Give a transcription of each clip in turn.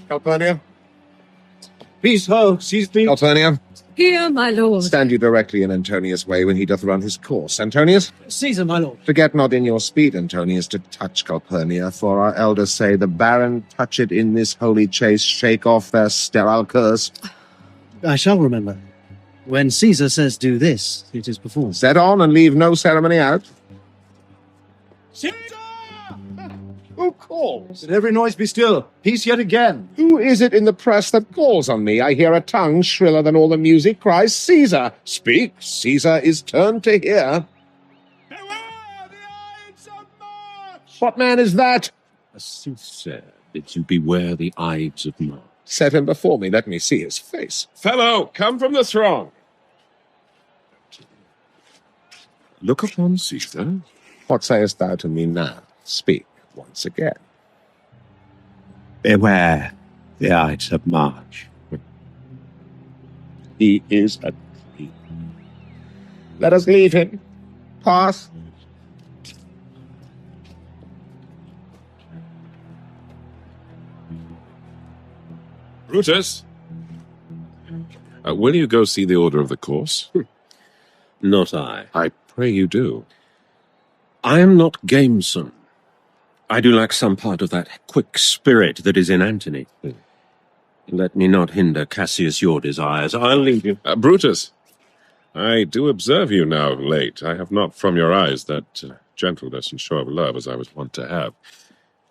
Calpurnia? Peace, ho, seize me. Calpurnia, Here, my lord. stand you directly in Antonius' way when he doth run his course. Antonius, Caesar, my lord. forget not in your speed, Antonius, to touch Calpurnia, for our elders say the baron touch it in this holy chase, shake off their sterile curse. I shall remember. When Caesar says do this, it is performed. Set on and leave no ceremony out. Caesar! Who calls? Let every noise be still. Peace yet again. Who is it in the press that calls on me? I hear a tongue shriller than all the music cries, Caesar! Speak, Caesar is turned to hear. Beware the Ides of March! What man is that? A soothsayer bids you beware the Ides of March. Set him before me, let me see his face. Fellow, come from the throng. Look upon Caesar. What sayest thou to me now? Speak once again. Beware the Ides of March. He is a thief. Let us leave him. Pass. Brutus, will you go see the order of the course? Not I. I pray you do. I am not gamesome. I do lack some part of that quick spirit that is in Antony. Let me not hinder, Cassius, your desires. I'll leave you. Brutus, I do observe you now late. I have not from your eyes that gentleness and show of love as I was wont to have.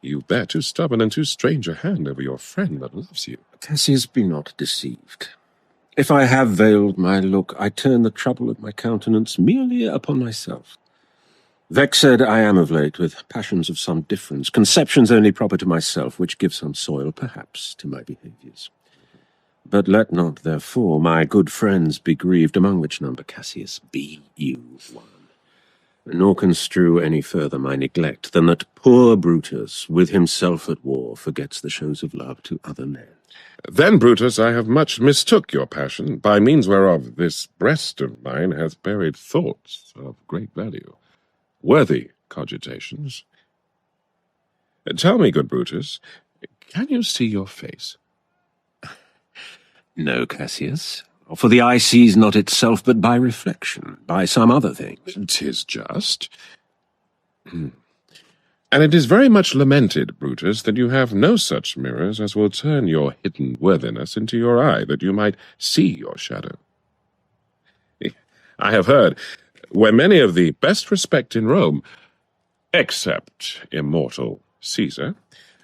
You bear too stubborn and too strange a hand over your friend that loves you. Cassius, be not deceived. If I have veiled my look, I turn the trouble of my countenance merely upon myself. Vexed I am of late with passions of some difference, conceptions only proper to myself, which give some soil, perhaps, to my behaviours. But let not, therefore, my good friends be grieved, among which number, Cassius, be you one. Nor construe any further my neglect than that poor Brutus, with himself at war, forgets the shows of love to other men. Then, Brutus, I have much mistook your passion, by means whereof this breast of mine hath buried thoughts of great value, worthy cogitations. Tell me, good Brutus, can you see your face? No, Cassius, for the eye sees not itself but by reflection, by some other thing. 'Tis just. And it is very much lamented, Brutus, that you have no such mirrors as will turn your hidden worthiness into your eye, that you might see your shadow. I have heard, where many of the best respect in Rome, except immortal Caesar,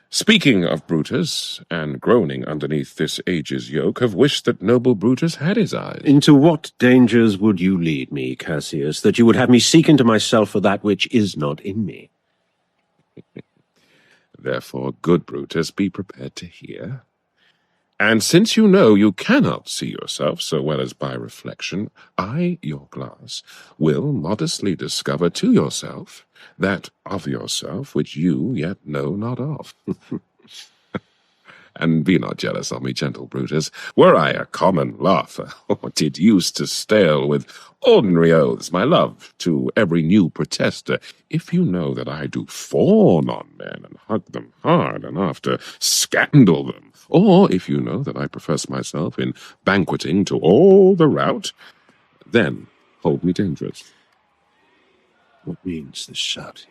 speaking of Brutus, and groaning underneath this age's yoke, have wished that noble Brutus had his eyes. Into what dangers would you lead me, Cassius, that you would have me seek into myself for that which is not in me? Therefore, good Brutus, be prepared to hear. And since you know you cannot see yourself so well as by reflection, I, your glass, will modestly discover to yourself that of yourself which you yet know not of. And be not jealous of me, gentle Brutus. Were I a common laugher, or did use to stale with ordinary oaths my love to every new protester, if you know that I do fawn on men and hug them hard, and after scandal them, or if you know that I profess myself in banqueting to all the rout, then hold me dangerous. What means this shouting?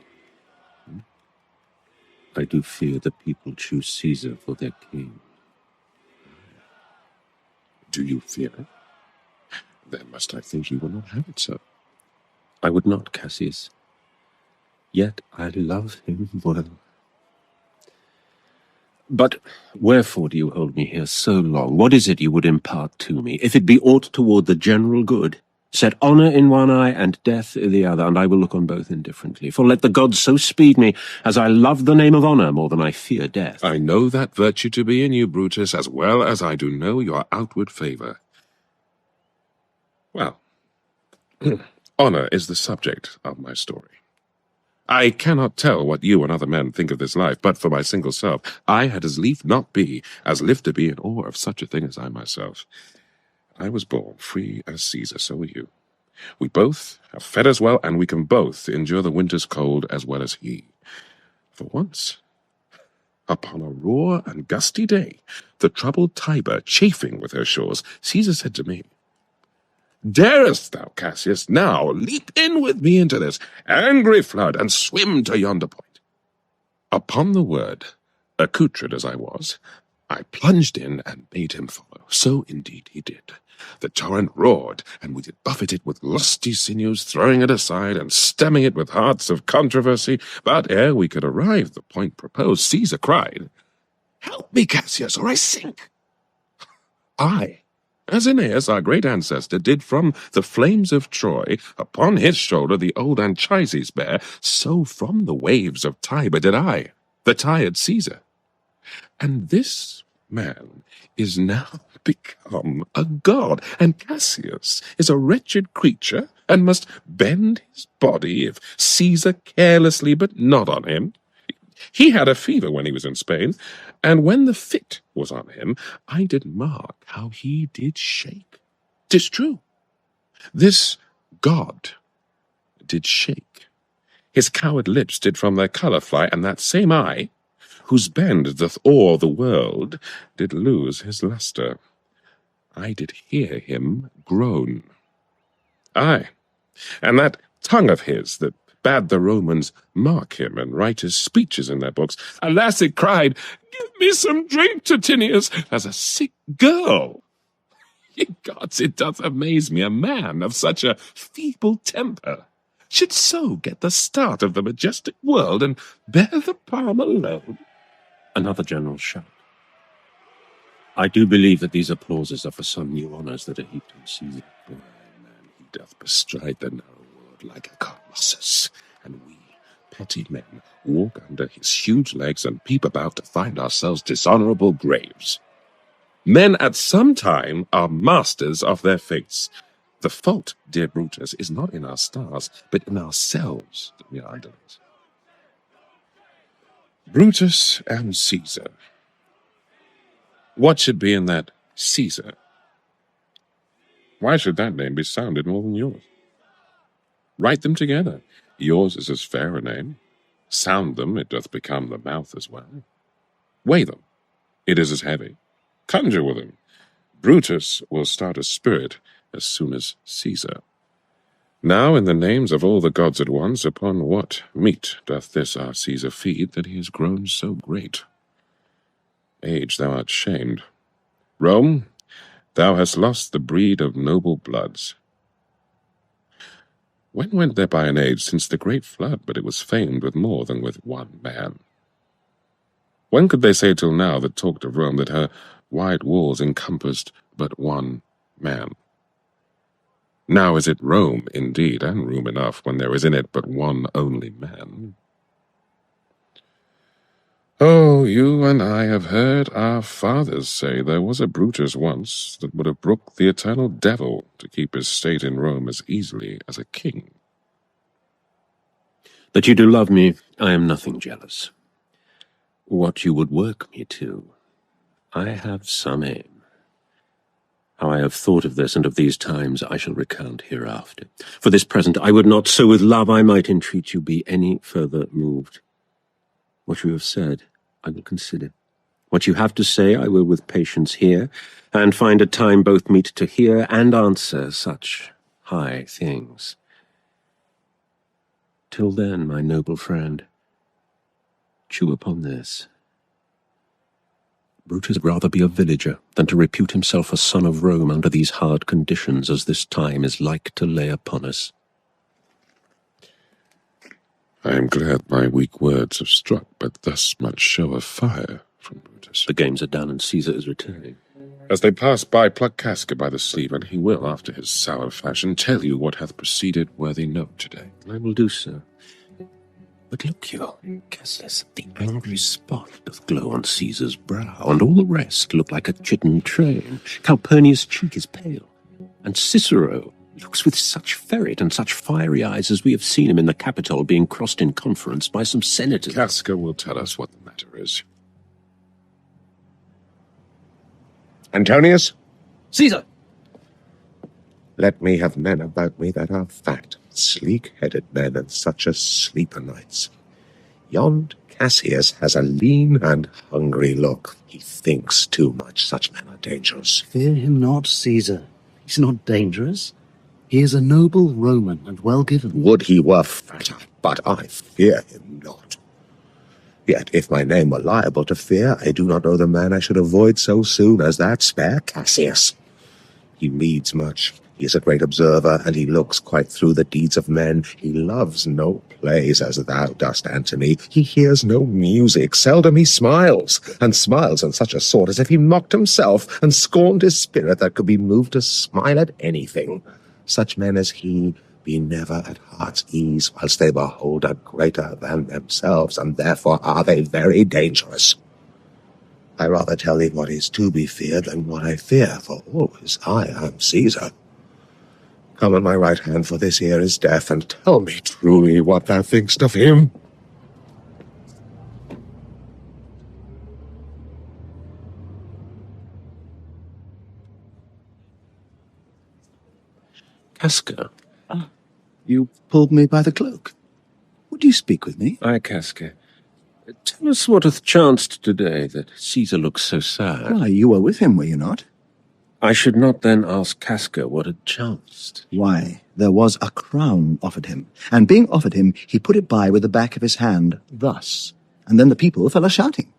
I do fear the people choose Caesar for their king. Do you fear it? Then must I think you will not have it so. I would not, Cassius. Yet I love him well. But wherefore do you hold me here so long? What is it you would impart to me? If it be aught toward the general good, set honour in one eye and death in the other, and I will look on both indifferently. For let the gods so speed me, as I love the name of honour more than I fear death. I know that virtue to be in you, Brutus, as well as I do know your outward favour. Well, honour is the subject of my story. I cannot tell what you and other men think of this life, but for my single self, I had as lief not be, as live to be in awe of such a thing as I myself. I was born free as Caesar, so are you. We both have fed as well, and we can both endure the winter's cold as well as he. For once, upon a raw and gusty day, the troubled Tiber chafing with her shores, Caesar said to me, Darest thou, Cassius, now leap in with me into this angry flood, and swim to yonder point? Upon the word, accoutred as I was, I plunged in and bade him follow. So indeed he did. The torrent roared, and we did buffet it with lusty sinews, throwing it aside and stemming it with hearts of controversy. But ere we could arrive at the point proposed, Caesar cried, Help me, Cassius, or I sink. I, as Aeneas, our great ancestor, did from the flames of Troy upon his shoulder the old Anchises bear, so from the waves of Tiber did I, the tired Caesar. And this man is now become a god, and Cassius is a wretched creature, and must bend his body if Caesar carelessly but not on him. He had a fever when he was in Spain, and when the fit was on him, I did mark how he did shake. 'Tis true, this god did shake. His coward lips did from their colour fly, and that same eye, whose bend doth o'er the world, did lose his lustre. I did hear him groan. Aye, and that tongue of his that bade the Romans mark him and write his speeches in their books, alas, it cried, Give me some drink, Titinius, as a sick girl. Ye gods, it doth amaze me a man of such a feeble temper should so get the start of the majestic world and bear the palm alone. Another general shout. I do believe that these applauses are for some new honours that are heaped on Caesar. Why, man, he doth bestride the narrow world like a colossus, and we, petty men, walk under his huge legs and peep about to find ourselves dishonourable graves. Men at some time are masters of their fates. The fault, dear Brutus, is not in our stars, but in ourselves that we are underlings. Brutus and Caesar. What should be in that Caesar? Why should that name be sounded more than yours? Write them together. Yours is as fair a name. Sound them, it doth become the mouth as well. Weigh them, it is as heavy. Conjure with them. Brutus will start a spirit as soon as Caesar. Now, in the names of all the gods at once, upon what meat doth this our Caesar feed, that he is grown so great? Age, thou art shamed. Rome, thou hast lost the breed of noble bloods. When went there by an age since the great flood, but it was famed with more than with one man? When could they say till now that talked of Rome that her wide walls encompassed but one man? Now is it Rome, indeed, and room enough, when there is in it but one only man? Oh, you and I have heard our fathers say there was a Brutus once that would have brooked the eternal devil to keep his state in Rome as easily as a king. That you do love me, I am nothing jealous. What you would work me to, I have some aim. How I have thought of this and of these times I shall recount hereafter. For this present I would not, so with love I might entreat you, be any further moved. What you have said I will consider. What you have to say I will with patience hear, and find a time both meet to hear and answer such high things. Till then, my noble friend, chew upon this. Brutus would rather be a villager than to repute himself a son of Rome under these hard conditions as this time is like to lay upon us. I am glad my weak words have struck but thus much show of fire from Brutus. The games are done and Caesar is returning. As they pass by, pluck Casca by the sleeve, and he will, after his sour fashion, tell you what hath preceded worthy note today. I will do so. But look you, Cassius, the angry spot doth glow on Caesar's brow, and all the rest look like a chidden train. Calpurnius' cheek is pale, and Cicero looks with such ferret and such fiery eyes as we have seen him in the Capitol being crossed in conference by some senators. Casca will tell us what the matter is. Antonius, Caesar! let me have men about me that are fat, sleek-headed men, and such as sleep o' nights. Yond Cassius has a lean and hungry look. He thinks too much. Such men are dangerous. Fear him not, Caesar. He's not dangerous. He is a noble Roman and well given. Would he were fatter, but I fear him not. Yet if my name were liable to fear, I do not know the man I should avoid so soon as that spare Cassius. He reads much. He is a great observer, and he looks quite through the deeds of men. He loves no plays as thou dost, Antony. He hears no music. Seldom he smiles, and smiles in such a sort as if he mocked himself, and scorned his spirit that could be moved to smile at anything. Such men as he be never at heart's ease, whilst they behold a greater than themselves, and therefore are they very dangerous. I rather tell thee what is to be feared than what I fear, for always I am Caesar. Come on my right hand, for this ear is deaf, and tell me truly what thou think'st of him. Casca. You pulled me by the cloak. Would you speak with me? Aye, Casca. Tell us what hath chanced today, that Caesar looks so sad. Why, you were with him, were you not? I should not then ask Casca what had chanced. Why, there was a crown offered him, and being offered him, he put it by with the back of his hand, thus, and then the people fell a-shouting.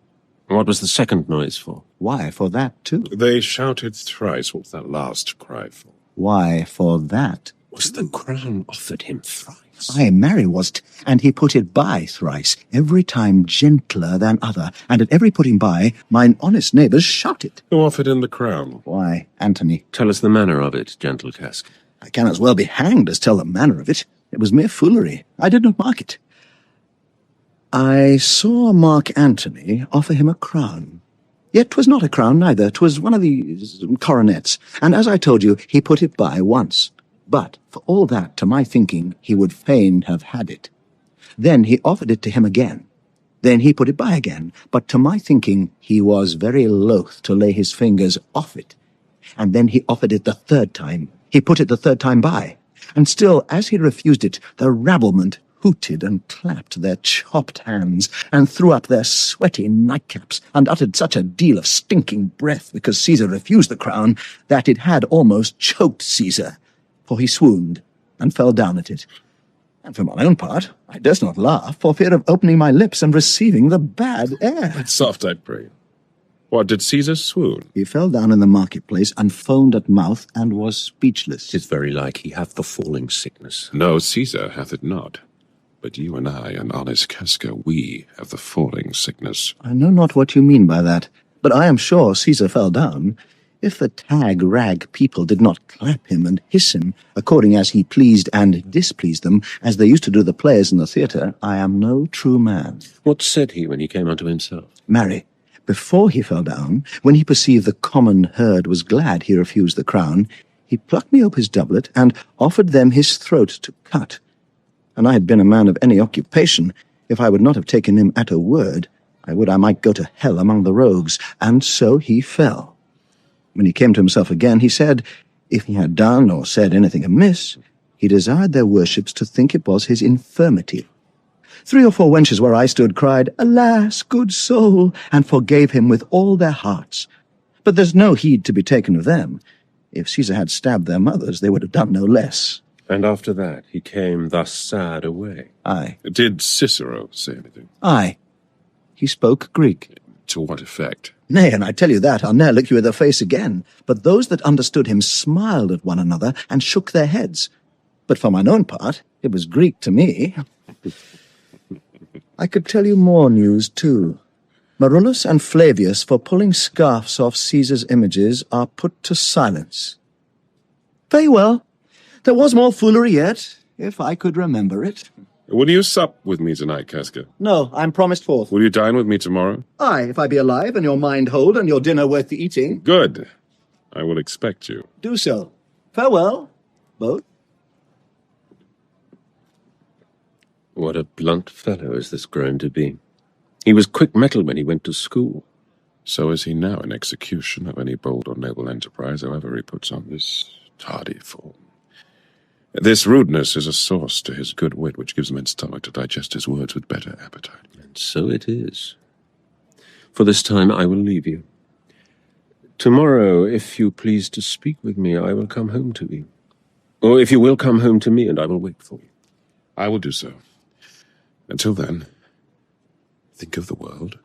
What was the second noise for? Why, for that too. They shouted thrice. What was that last cry for? Why, for that. Was the crown offered him thrice? Aye, marry was't, and he put it by thrice, every time gentler than other, and at every putting by, mine honest neighbours shouted. Who offered in the crown? Why, Antony, Tell us the manner of it, gentle Casca. I can as well be hanged as tell the manner of it. It was mere foolery. I did not mark it. I saw Mark Antony offer him a crown. Yet 'twas not a crown neither, 'twas one of these coronets, and as I told you, he put it by once. But, for all that, to my thinking, he would fain have had it. Then he offered it to him again. Then he put it by again, but to my thinking, he was very loath to lay his fingers off it. And then he offered it the third time. He put it the third time by. And still, as he refused it, the rabblement hooted and clapped their chopped hands, and threw up their sweaty nightcaps, and uttered such a deal of stinking breath, because Caesar refused the crown, that it had almost choked Caesar. For he swooned, and fell down at it. And for my own part, I durst not laugh, for fear of opening my lips and receiving the bad air. Soft, I pray. What, did Caesar swoon? He fell down in the marketplace, and foamed at mouth, and was speechless. 'Tis very like he hath the falling sickness. No, Caesar hath it not. But you and I, and honest Casca, we have the falling sickness. I know not what you mean by that, but I am sure Caesar fell down. If the tag-rag people did not clap him and hiss him, according as he pleased and displeased them, as they used to do the players in the theatre, I am no true man. What said he when he came unto himself? Marry, before he fell down, when he perceived the common herd was glad he refused the crown, he plucked me up his doublet, and offered them his throat to cut. And I had been a man of any occupation, if I would not have taken him at a word, I would I might go to hell among the rogues, and so he fell. When he came to himself again, he said, if he had done or said anything amiss, he desired their worships to think it was his infirmity. 3 or 4 wenches where I stood cried, Alas, good soul, and forgave him with all their hearts. But there's no heed to be taken of them. If Caesar had stabbed their mothers, they would have done no less. And after that he came thus sad away. Aye. Did Cicero say anything? Aye. He spoke Greek. To what effect? Nay, and I tell you that, I'll ne'er look you in the face again. But those that understood him smiled at one another and shook their heads. But for mine own part, it was Greek to me. I could tell you more news, too. Marullus and Flavius, for pulling scarfs off Caesar's images, are put to silence. Very well. There was more foolery yet, if I could remember it. Will you sup with me tonight, Casca? No, I'm promised forth. Will you dine with me tomorrow? Aye, if I be alive, and your mind hold, and your dinner worth the eating. Good. I will expect you. Do so. Farewell, both. What a blunt fellow is this grown to be. He was quick-mettled when he went to school. So is he now in execution of any bold or noble enterprise, however he puts on this tardy form. This rudeness is a sauce to his good wit, which gives men stomach to digest his words with better appetite. So it is. For this time I will leave you. Tomorrow, if you please to speak with me, I will come home to you. Or if you will come home to me, and I will wait for you. I will do so. Until then, think of the world.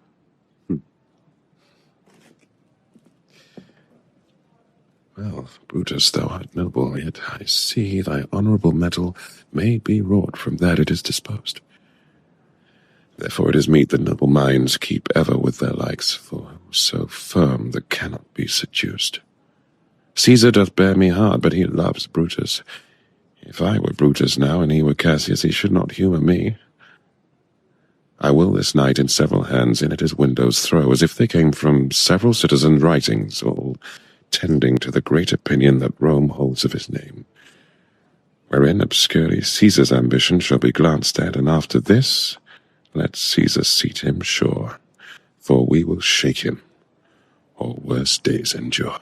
Well, Brutus, thou art noble, yet I see thy honourable metal may be wrought from that it is disposed. Therefore it is meet that noble minds keep ever with their likes, for so firm that cannot be seduced. Caesar doth bear me hard, but he loves Brutus. If I were Brutus now, and he were Cassius, he should not humour me. I will this night in several hands in at his windows throw, as if they came from several citizens' writings, all tending to the great opinion that Rome holds of his name, wherein obscurely Caesar's ambition shall be glanced at, and after this let Caesar seat him sure, for we will shake him, or worse days endure.